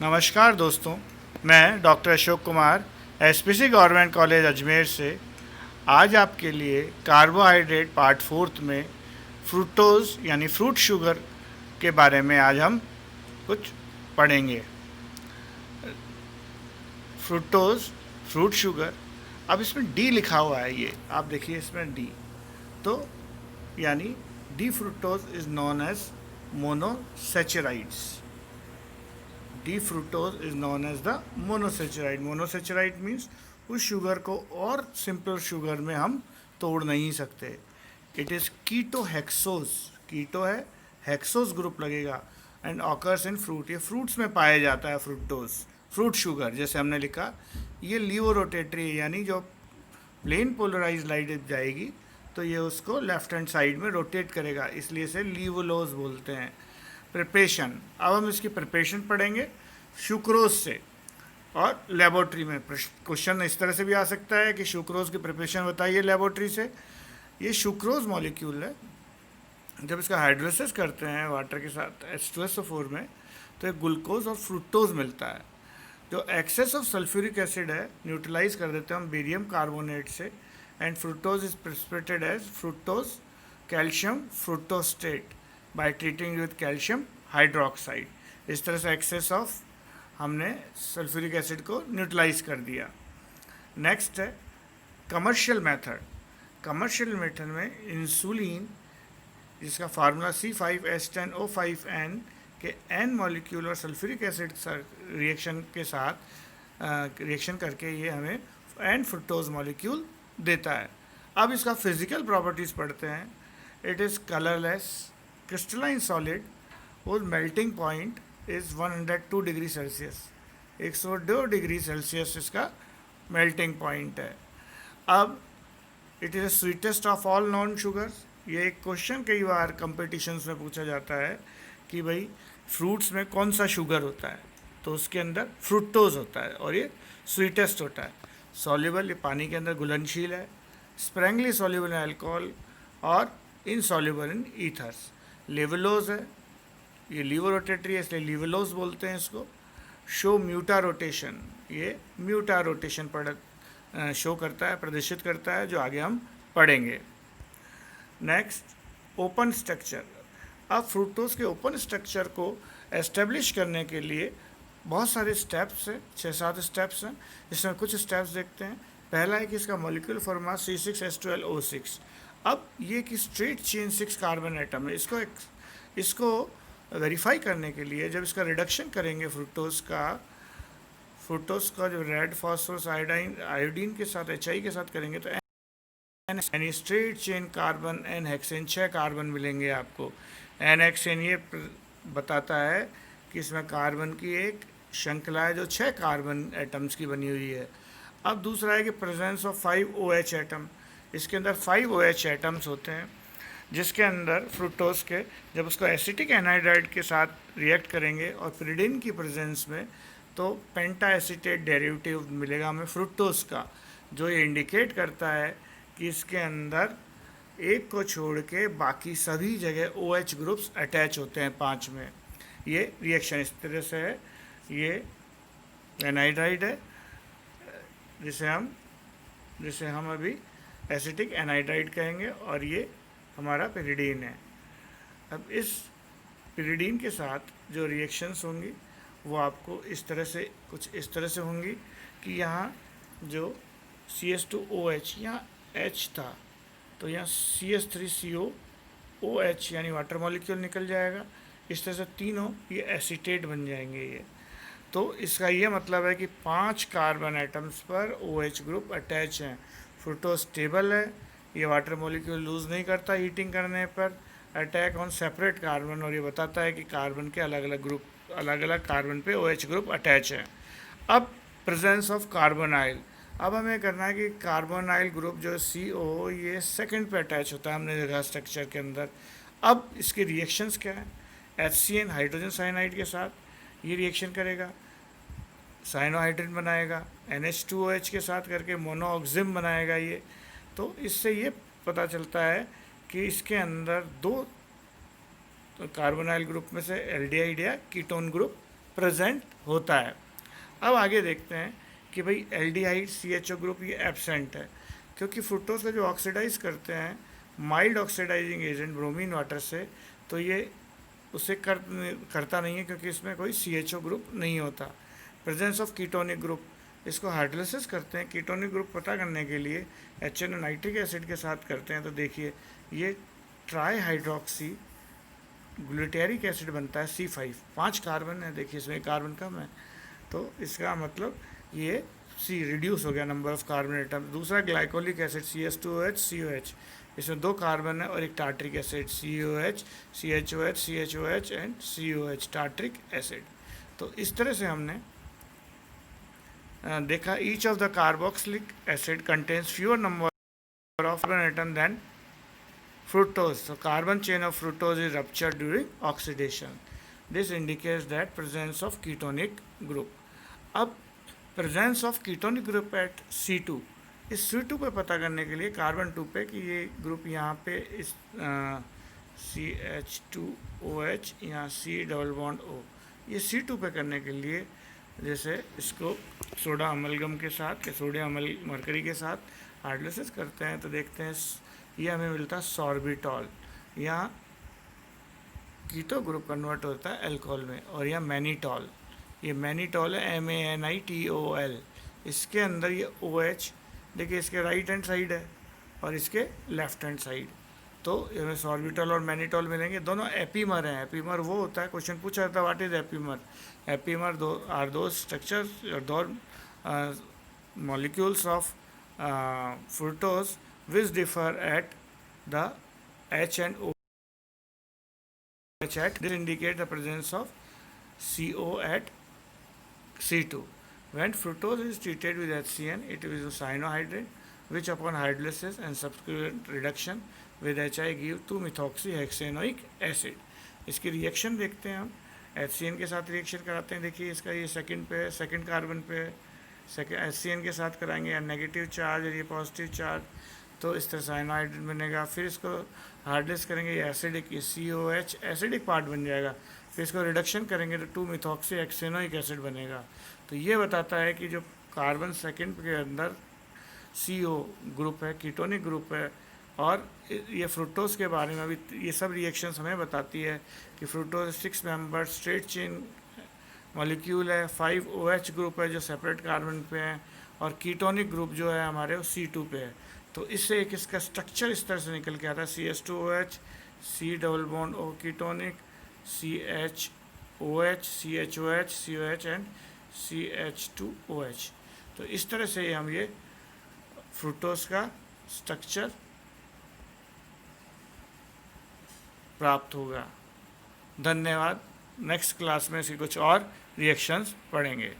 नमस्कार दोस्तों, मैं doctor Ashok Kumar SPC government college Ajmer से आज आपके लिए कार्बोहाइड्रेट पार्ट फोर्थ में फ्रूक्टोज यानी फ्रूट शुगर के बारे में आज हम कुछ पढ़ेंगे। फ्रूक्टोज फ्रूट शुगर, अब इसमें डी लिखा हुआ है, ये आप देखिए इसमें डी, तो यानी D fructose is known as monosaccharides. D fructose is known as the monosaccharide. Monosaccharide means उस शुगर को और सिंपल शुगर में हम तोड़ नहीं सकते। It is keto hexose, keto है, हेक्सोज ग्रुप लगेगा एंड ऑकर्स इन फ्रूट, ये फ्रूट्स में पाया जाता है। फ्रूक्टोज फ्रूट शुगर जैसे हमने लिखा, ये लीवो रोटेटरी है, यानी जो प्लेन पोलराइज लाइट जाएगी तो ये उसको लेफ्ट हैंड साइड में रोटेट करेगा, इसलिए इसे लीवोलोज बोलते हैं। प्रिपरेशन, अब हम इसकी प्रिपरेशन पढ़ेंगे सुक्रोज से। और लेबोरेटरी में क्वेश्चन इस तरह से भी आ सकता है कि सुक्रोज की प्रिपरेशन बताइए लेबोरेटरी से। ये सुक्रोज मॉलिक्यूल है, जब इसका हाइड्रोलिसिस करते हैं वाटर के साथ H2SO4 में तो एक ग्लूकोज और फ्रूक्टोज मिलता है। जो एक्सेस ऑफ सल्फ्यूरिक एसिड है न्यूट्रलाइज कर देते हैं हम बेरियम कार्बोनेट से, and fructose is precipitated as fructose calcium fructosate by treating with calcium hydroxide. इस तरह से एक्सेस ऑफ हमने सल्फ्यूरिक एसिड को न्यूट्रलाइज कर दिया। नेक्स्ट है कमर्शियल मेथड। कमर्शियल मेथड में इंसुलिन, जिसका फार्मूला C5H10O5N के N मॉलिक्यूल और सल्फ्यूरिक एसिड रिएक्शन के साथ रिएक्शन करके ये हमें N फ्रुक्टोज मॉलिक्यूल देता है। अब इसका फिजिकल प्रॉपर्टीज़ पढ़ते हैं। It is colourless, crystalline solid, और melting point is 102 degree Celsius, 102 degree Celsius इसका मेल्टिंग पॉइंट है। अब it is sweetest of all non sugars. ये एक क्वेश्चन कई बार कंपटीशंस में पूछा जाता है कि भाई फ्रूट्स में कौन सा शुगर होता है, तो उसके अंदर फ्रूक्टोज होता है और ये स्वीटेस्ट होता है। सॉल्युबल, ये पानी के अंदर घुलनशील है। स्प्रेंगली सॉल्युबल इन अल्कोहल और इनसॉल्युबल इन ईथर्स। लेवलोज है, ये लीवो रोटेटरी है इसलिए लीवलोज बोलते हैं इसको। शो म्यूटा रोटेशन, ये म्यूटा रोटेशन शो करता है, प्रदर्शित करता है, जो आगे हम पढ़ेंगे। Next open structure. अब फ्रूक्टोज के ओपन स्ट्रक्चर को एस्टेब्लिश करने के लिए बहुत सारे स्टेप्स हैं, 6-7 स्टेप्स हैं, जिसमें कुछ स्टेप्स देखते हैं। पहला है कि इसका मॉलिक्यूल फॉर्मा C6H12O6। अब ये कि स्ट्रेट चेन 6 कार्बन एटम है, इसको वेरीफाई करने के लिए जब इसका रिडक्शन करेंगे फ्रूक्टोज का जो रेड फॉस्फोरस आयोडीन के साथ HI के साथ करेंगे तो यानी straight chain carbon n hexane 6 carbon मिलेंगे आपको। एन हेक्सेन ये बताता है कि इसमें कार्बन की एक श्रृंखला है जो 6 कार्बन एटम्स की बनी हुई है। अब दूसरा है कि प्रेजेंस ऑफ 5 OH एटम। इसके अंदर 5 OH एटम्स होते हैं, जिसके अंदर फ्रूक्टोज के जब उसको एसिटिक एनहाइड्राइड के साथ रिएक्ट करेंगे और पिरिडिन की प्रेजेंस में तो पेंटा एसीटेट डेरिवेटिव मिलेगा हमें फ्रूक्टोज का, जो ये इंडिकेट करता है कि इसके अंदर एक को छोड़ के बाकी सभी जगह OH ग्रुप्स अटैच होते हैं 5 में। ये रिएक्शन इस तरह से है। ये एनहाइड्राइड है जिसे हम अभी एसिटिक एनहाइड्राइड कहेंगे, और ये हमारा पिरिडीन है। अब इस पिरिडीन के साथ जो रिएक्शंस होंगी वो आपको कुछ इस तरह से होंगी कि यहाँ जो CH2OH यहाँ H था तो यहाँ CH3COOH यानी वाटर मॉलिक्यूल निकल जाएगा। इस तरह से तीनों ये एसीटेट बन जाएंगे। ये तो इसका ये मतलब है कि 5 कार्बन एटम्स पर OH ग्रुप अटैच हैं। फ्रूक्टोज स्टेबल है, ये वाटर मॉलिक्यूल लूज़ नहीं करता हीटिंग करने पर, अटैक ऑन सेपरेट कार्बन, और ये बताता है कि कार्बन के अलग अलग कार्बन पे OH ग्रुप अटैच है। अब प्रेजेंस ऑफ कार्बोनाइल। अब हमें करना है कि कार्बोनाइल ग्रुप जो CO ये सेकंड पे अटैच होता है, हमने देखा स्ट्रक्चर के अंदर। अब इसके रिएक्शंस क्या है? HCN हाइड्रोजन साइनाइड के साथ ये रिएक्शन करेगा, साइनोहाइड्रिन बनाएगा, NH2OH के साथ करके मोनोऑक्सिम बनाएगा ये। तो इससे ये पता चलता है कि इसके अंदर 2 कार्बोनाइल ग्रुप में से एल्डिहाइड या कीटोन ग्रुप प्रेजेंट होता है। अब आगे देखते हैं कि भाई एल्डिहाइड CHO ग्रुप ये एब्सेंट है, क्योंकि फ्रुक्टोज का जो ऑक्सीडाइज करते हैं mild oxidising agent bromine water से, तो ये उसे करता नहीं है, क्योंकि इसमें कोई CHO ग्रुप नहीं होता। प्रेजेंस ऑफ कीटोनिक ग्रुप, इसको हाइड्रोलिसिस करते हैं कीटोनिक ग्रुप पता करने के लिए HNO नाइट्रिक एसिड के साथ करते हैं। तो देखिए ये ट्राई हाइड्रोक्सी ग्लूटेरिक एसिड बनता है C5, 5 कार्बन है, देखिए इसमें कार्बन कम है, तो इसका मतलब ये C रिड्यूस हो गया नंबर ऑफ कार्बन एटम। दूसरा ग्लाइकोलिक एसिड CH2OH COH, इसमें 2 कार्बन है, और एक tartaric acid COH CHOH CHOH and COH tartaric acid. तो इस तरह से हमने देखा each of the carboxylic acid contains fewer number of carbon atom than fructose. So carbon chain of fructose is ruptured during oxidation. This indicates that presence of ketonic group. अब presence of ketonic group at C2, इस C2 पे पता करने के लिए carbon 2 पे कि ये ग्रुप यहाँ पे इस CH2OH यहाँ C डबल बॉन्ड O, ये C2 पे करने के लिए जैसे इसको सोडा अमलगम के साथ या सोडियम मरकरी के साथ हाइड्रोलिसिस करते हैं, तो देखते हैं ये हमें मिलता है सॉर्बिटॉल। यहाँ कीटो ग्रुप कन्वर्ट होता है अल्कोहल में, और यहाँ मैनीटॉल, ये मैनीटॉल है MANITOL। इसके अंदर ये OH, देखिए इसके राइट हैंड साइड है और इसके लेफ्ट हैंड साइड, तो हमें सॉर्बिटॉल और मैनीटॉल मिलेंगे। दोनों एपीमर हैं। एपीमर वो होता है, क्वेश्चन पूछा जाता है what is epimer. Epimer are दो स्ट्रक्चर्स और दो molecules of fructose which differ at the H and OH at. This indicates the presence of CO at C2. When fructose is treated with HCN, it is a cyanohydrate which upon hydrolysis and subsequent reduction with HI give 2-methoxyhexanoic acid. इसकी reaction देखते हैं हम, HCN के साथ reaction कराते हैं। देखिए इसका ये सेकंड पे, सेकंड कार्बन पे HCN के साथ कराएंगे, या नेगेटिव चार्ज और ये पॉजिटिव चार्ज, तो इस तरह साइनाइड बनेगा। फिर इसको हार्डलेस करेंगे, ये एसिडिक, ये COH एसिडिक पार्ट बन जाएगा। फिर इसको रिडक्शन करेंगे तो 2-methoxyhexanoic एसिड बनेगा। तो ये बताता है कि जो कार्बन सेकंड के अंदर CO ग्रुप है, कीटोनिक ग्रुप है। और ये फ्रुक्टोज के बारे में भी ये सब रिएक्शंस हमें बताती है कि fructose 6 member straight chain molecule है, 5 OH ग्रुप है जो सेपरेट कार्बन पे है, और कीटोनिक ग्रुप जो है हमारे वो C2 पे है। तो इससे एक इसका स्ट्रक्चर इस तरह से निकल के आता है CH2OH C double bond O ketonic, CHOH CHOH COH and CH2OH। तो इस तरह से हम ये फ्रुक्टोज का स्ट्रक्चर प्राप्त होगा। धन्यवाद। नेक्स्ट क्लास में इसके कुछ और रिएक्शंस पढ़ेंगे।